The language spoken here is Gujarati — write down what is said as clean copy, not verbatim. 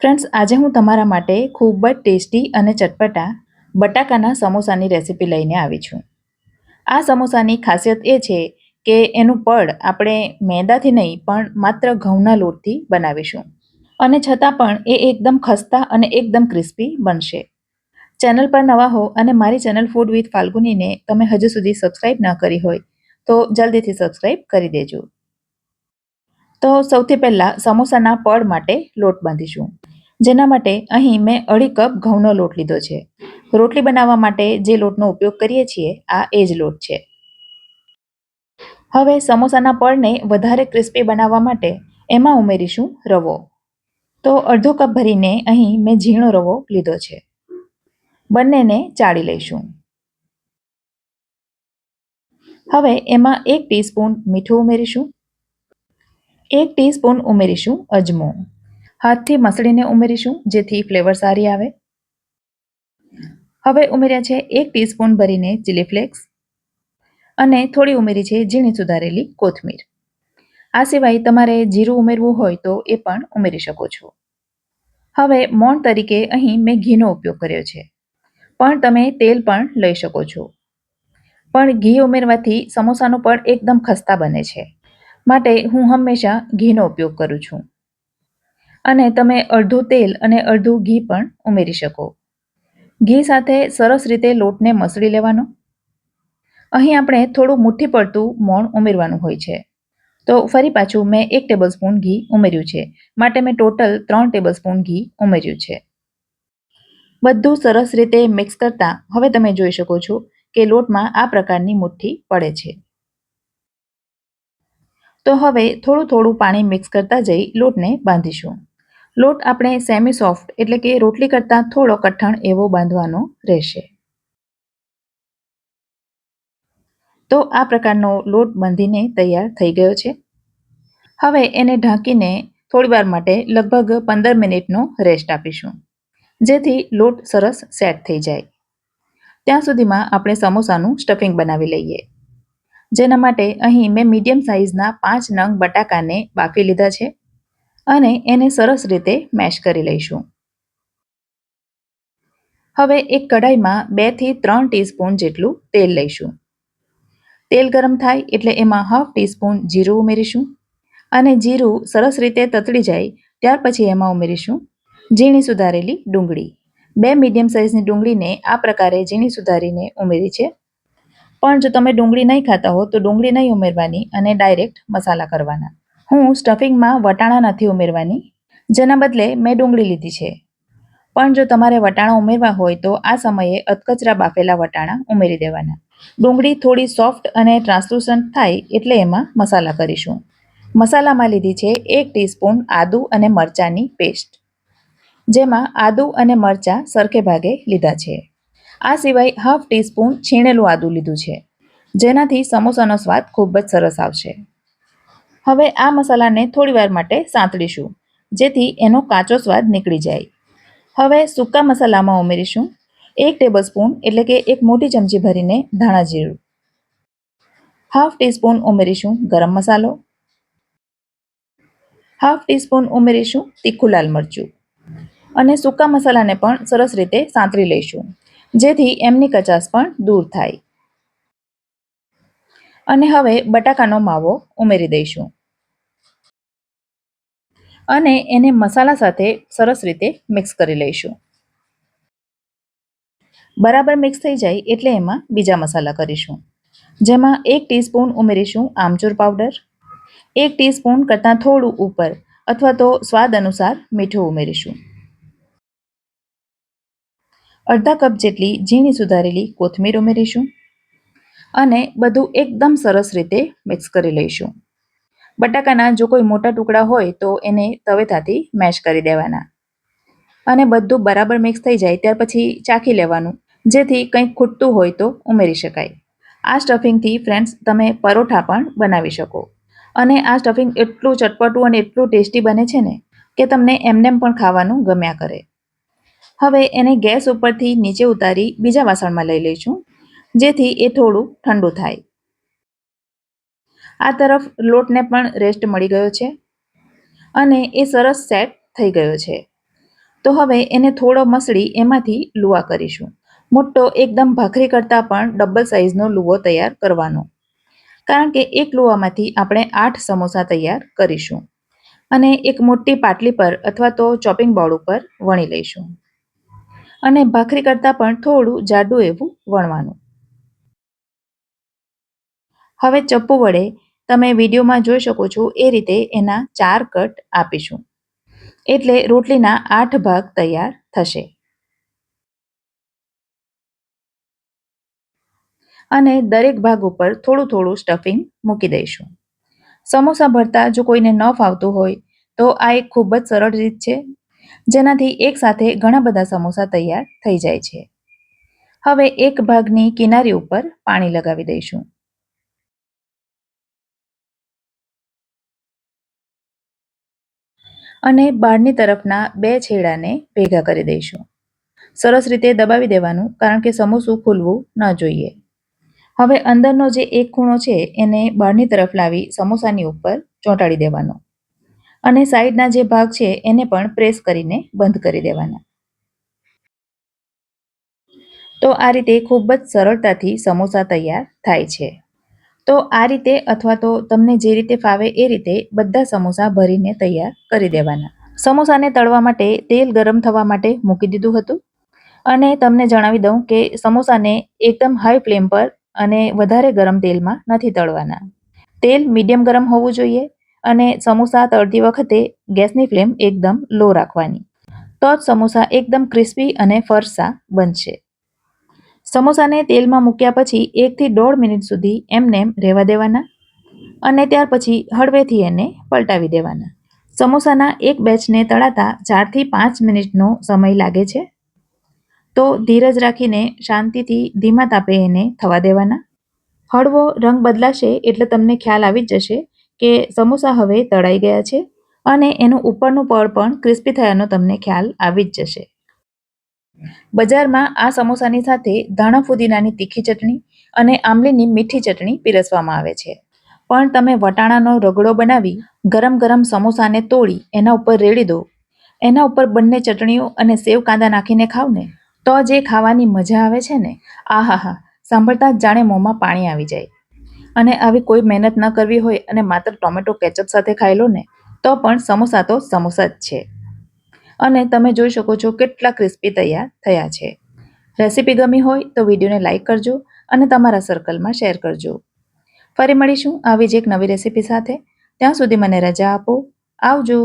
ફ્રેન્ડ્સ, આજે હું તમારા માટે ખૂબ જ ટેસ્ટી અને ચટપટા બટાકાના સમોસાની રેસીપી લઈને આવી છું. આ સમોસાની ખાસિયત એ છે કે એનું પડ આપણે મેદાથી નહીં પણ માત્ર ઘઉંના લોટથી બનાવીશું અને છતાં પણ એ એકદમ ખસ્તા અને એકદમ ક્રિસ્પી બનશે. ચેનલ પર નવા હો અને મારી ચેનલ ફૂડ વિથ ફાલ્ગુનીને તમે હજુ સુધી સબસ્ક્રાઈબ ન કરી હોય તો જલ્દીથી સબસ્ક્રાઈબ કરી દેજો. તો સૌથી પહેલાં સમોસાના પડ માટે લોટ બાંધીશું. જેના માટે અહીં મેં 2.5 કપ ઘઉંનો લોટ લીધો છે. રોટલી બનાવવા માટે જે લોટનો ઉપયોગ કરીએ છીએ આ એ જ લોટ છે. હવે સમોસાના પડને વધારે ક્રિસ્પી બનાવવા માટે એમાં ઉમેરીશું રવો. તો 1/2 કપ ભરીને અહીં મેં ઝીણો રવો લીધો છે. બંનેને ચાળી લઈશું. હવે એમાં 1 ટીસ્પૂન મીઠું ઉમેરીશું. 1 ટીસ્પૂન ઉમેરીશું અજમો. હાથથી મસળીને ઉમેરીશું જેથી ફ્લેવર સારી આવે. હવે ઉમેર્યા છે 1 ટીસ્પૂન ભરીને ચીલી ફ્લેક્સ અને થોડી ઉમેરી છે ઝીણી સુધારેલી કોથમીર. આ સિવાય તમારે જીરું ઉમેરવું હોય તો એ પણ ઉમેરી શકો છો. હવે મોણ તરીકે અહીં મેં ઘીનો ઉપયોગ કર્યો છે, પણ તમે તેલ પણ લઈ શકો છો. પણ ઘી ઉમેરવાથી સમોસાનો પડ એકદમ ખસ્તા બને છે, માટે હું હંમેશા ઘીનો ઉપયોગ કરું છું. અને તમે અડધું તેલ અને અડધું ઘી પણ ઉમેરી શકો. ઘી સાથે સરસ રીતે લોટને મસળી લેવાનો. અહીં આપણે થોડું મુઠ્ઠી પડતું મોણ ઉમેરવાનું હોય છે. તો ફરી પાછું મેં 1 ટેબલસ્પૂન ઘી ઉમેર્યું છે, માટે મેં ટોટલ 3 ટેબલસ્પૂન ઘી ઉમેર્યું છે. બધું સરસ રીતે મિક્સ કરતા હવે તમે જોઈ શકો છો કે લોટમાં આ પ્રકારની મુઠ્ઠી પડે છે. તો હવે થોડું થોડું પાણી મિક્સ કરતા જઈ લોટને બાંધીશું. લોટ આપણે સેમી સોફ્ટ એટલે કે રોટલી કરતાં થોડો કઠણ એવો બાંધવાનો રહેશે. તો આ પ્રકારનો લોટ બાંધીને તૈયાર થઈ ગયો છે. હવે એને ઢાંકીને થોડીવાર માટે લગભગ 15 મિનિટનો રેસ્ટ આપીશું, જેથી લોટ સરસ સેટ થઈ જાય. ત્યાં સુધીમાં આપણે સમોસાનું સ્ટફિંગ બનાવી લઈએ. જેના માટે અહીં મેં મીડિયમ સાઇઝના 5 નંગ બટાકાને બાફી લીધા છે અને એને સરસ રીતે મેશ કરી લઈશું. હવે એક કઢાઈમાં 2 થી 3 ટીસ્પૂન જેટલું તેલ લઈશું. તેલ ગરમ થાય એટલે એમાં 1/2 ટીસ્પૂન જીરું ઉમેરીશું અને જીરું સરસ રીતે તતડી જાય ત્યાર પછી એમાં ઉમેરીશું ઝીણી સુધારેલી ડુંગળી. 2 મીડિયમ સાઇઝની ડુંગળીને આ પ્રકારે ઝીણી સુધારીને ઉમેરી છે. પણ જો તમે ડુંગળી નહીં ખાતા હો તો ડુંગળી નહીં ઉમેરવાની અને ડાયરેક્ટ મસાલા કરવાના. હું સ્ટફિંગમાં વટાણા નથી ઉમેરવાની, જેના બદલે મેં ડુંગળી લીધી છે. પણ જો તમારે વટાણા ઉમેરવા હોય તો આ સમયે અધકચરા બાફેલા વટાણા ઉમેરી દેવાના. ડુંગળી થોડી સોફ્ટ અને ટ્રાન્સલુસન્ટ થાય એટલે એમાં મસાલા કરીશું. મસાલામાં લીધી છે 1 ટીસ્પૂન આદુ અને મરચાંની પેસ્ટ, જેમાં આદુ અને મરચાં સરખે ભાગે લીધા છે. આ સિવાય 1/2 ટીસ્પૂન છીણેલું આદુ લીધું છે, જેનાથી સમોસાનો સ્વાદ ખૂબ જ સરસ આવશે. હવે આ મસાલાને થોડીવાર માટે સાંતળીશું, જેથી એનો કાચો સ્વાદ નીકળી જાય. હવે સૂકા મસાલામાં ઉમેરીશું 1 ટેબલસ્પૂન એટલે કે 1 મોટી ચમચી ભરીને ધાણા જીરું. 1/2 ટીસ્પૂન ઉમેરીશું ગરમ મસાલો. 1/2 ટીસ્પૂન ઉમેરીશું તીખું લાલ મરચું અને સૂકા મસાલાને પણ સરસ રીતે સાંતળી લઈશું, જેથી એમની કચાશ પણ દૂર થાય. અને હવે બટાકાનો માવો ઉમેરી દઈશું અને એને મસાલા સાથે સરસ રીતે મિક્સ કરી લઈશું. બરાબર મિક્સ થઈ જાય એટલે એમાં બીજા મસાલા કરીશું, જેમાં 1 ટીસ્પૂન ઉમેરીશું આમચૂર પાવડર. 1 ટીસ્પૂન કરતાં થોડું ઉપર અથવા તો સ્વાદ અનુસાર મીઠું ઉમેરીશું. અડધા કપ જેટલી ઝીણી સુધારેલી કોથમીર ઉમેરીશું અને બધું એકદમ સરસ રીતે મિક્સ કરી લઈશું. બટાકાના જો કોઈ મોટા ટુકડા હોય તો એને તવેથાથી મેશ કરી દેવાના અને બધું બરાબર મિક્સ થઈ જાય ત્યાર પછી ચાખી લેવાનું, જેથી કંઈક ખૂટતું હોય તો ઉમેરી શકાય. આ સ્ટફિંગથી ફ્રેન્ડ્સ તમે પરોઠા પણ બનાવી શકો અને આ સ્ટફિંગ એટલું ચટપટું અને એટલું ટેસ્ટી બને છે ને કે તમને એમનેમ પણ ખાવાનું ગમ્યા કરે. હવે એને ગેસ ઉપરથી નીચે ઉતારી બીજા વાસણમાં લઈ લઈશું, જેથી એ થોડું ઠંડુ થાય. આ તરફ લોટને પણ રેસ્ટ મળી ગયો છે અને એ સરસ સેટ થઈ ગયો છે. તો હવે એને થોડો મસળી એમાંથી લુવા કરીશું. મોટો એકદમ ભાખરી કરતાં પણ ડબલ સાઇઝનો લુવો તૈયાર કરવાનો, કારણ કે એક લુવામાંથી આપણે 8 સમોસા તૈયાર કરીશું. અને એક મોટી પાટલી પર અથવા તો ચોપિંગ બોર્ડ ઉપર વણી લઈશું અને ભાખરી કરતાં પણ થોડું જાડું એવું વણવાનું. હવે ચપ્પુ વડે તમે વિડીયોમાં જોઈ શકો છો એ રીતે એના 4 કટ આપીશું, એટલે રોટલીના 8 ભાગ તૈયાર થશે. અને દરેક ભાગ ઉપર થોડું થોડું સ્ટફિંગ મૂકી દઈશું. સમોસા ભરતા જો કોઈને ન ફાવતું હોય તો આ એક ખૂબ જ સરળ રીત છે, જેનાથી એકસાથે ઘણા બધા સમોસા તૈયાર થઈ જાય છે. હવે એક ભાગની કિનારી ઉપર પાણી લગાવી દઈશું અને બહારની તરફના 2 છેડાને ભેગા કરી દઈશું. સરસ રીતે દબાવી દેવાનું, કારણ કે સમોસું ખુલવું ન જોઈએ. હવે અંદરનો જે એક ખૂણો છે એને બહારની તરફ લાવી સમોસાની ઉપર ચોંટાડી દેવાનો અને સાઈડના જે ભાગ છે એને પણ પ્રેસ કરીને બંધ કરી દેવાના. તો આ રીતે ખૂબ જ સરળતાથી સમોસા તૈયાર થાય છે. તો આ રીતે અથવા તો તમને જે રીતે ફાવે એ રીતે બધા સમોસા ભરીને તૈયાર કરી દેવાના. સમોસાને તળવા માટે તેલ ગરમ થવા માટે મૂકી દીધું હતું અને તમને જણાવી દઉં કે સમોસાને એકદમ હાઈ ફ્લેમ પર અને વધારે ગરમ તેલમાં નથી તળવાના. તેલ મીડિયમ ગરમ હોવું જોઈએ અને સમોસા તળતી વખતે ગેસની ફ્લેમ એકદમ લો રાખવાની, તો જ સમોસા એકદમ ક્રિસ્પી અને ફરસા બનશે. સમોસાને તેલમાં મૂક્યા પછી 1 થી 1.5 મિનિટ સુધી એમનેમ રહેવા દેવાના અને ત્યાર પછી હળવેથી એને પલટાવી દેવાના. સમોસાના એક બેચને તળાતા 4 થી 5 મિનિટનો સમય લાગે છે, તો ધીરજ રાખીને શાંતિથી ધીમા તાપે એને થવા દેવાના. હળવો રંગ બદલાશે એટલે તમને ખ્યાલ આવી જ જશે કે સમોસા હવે તળાઈ ગયા છે અને એનું ઉપરનું પડ પણ ક્રિસ્પી થયાનો તમને ખ્યાલ આવી જ જશે. બજારમાં આ સમોસાની સાથે ધાણા ફુદીનાની તીખી ચટણી અને આંબલીની મીઠી ચટણી પીરસવામાં આવે છે, પણ તમે વટાણાનો રગડો બનાવી ગરમ ગરમ સમોસાને તોડી એના ઉપર રેડી દો, એના ઉપર બંને ચટણીઓ અને સેવ કાંદા નાખીને ખાવ ને, તો જે ખાવાની મજા આવે છે ને, આહાહા, સાંભળતા જ જાણે મોંમાં પાણી આવી જાય. અને આવી કોઈ મહેનત ન કરવી હોય અને માત્ર ટોમેટો કેચઅપ સાથે ખાઈ લો ને, તો પણ સમોસા તો સમોસા જ છે. અને તમે જોઈ શકો છો કેટલા ક્રિસ્પી તૈયાર થયા છે. રેસીપી ગમી હોય તો વિડીયોને લાઇક કરજો અને તમારા સર્કલમાં શેર કરજો. ફરી મળીશું આવી જ એક નવી રેસીપી સાથે. ત્યાં સુધી મને રજા આપો. આવજો.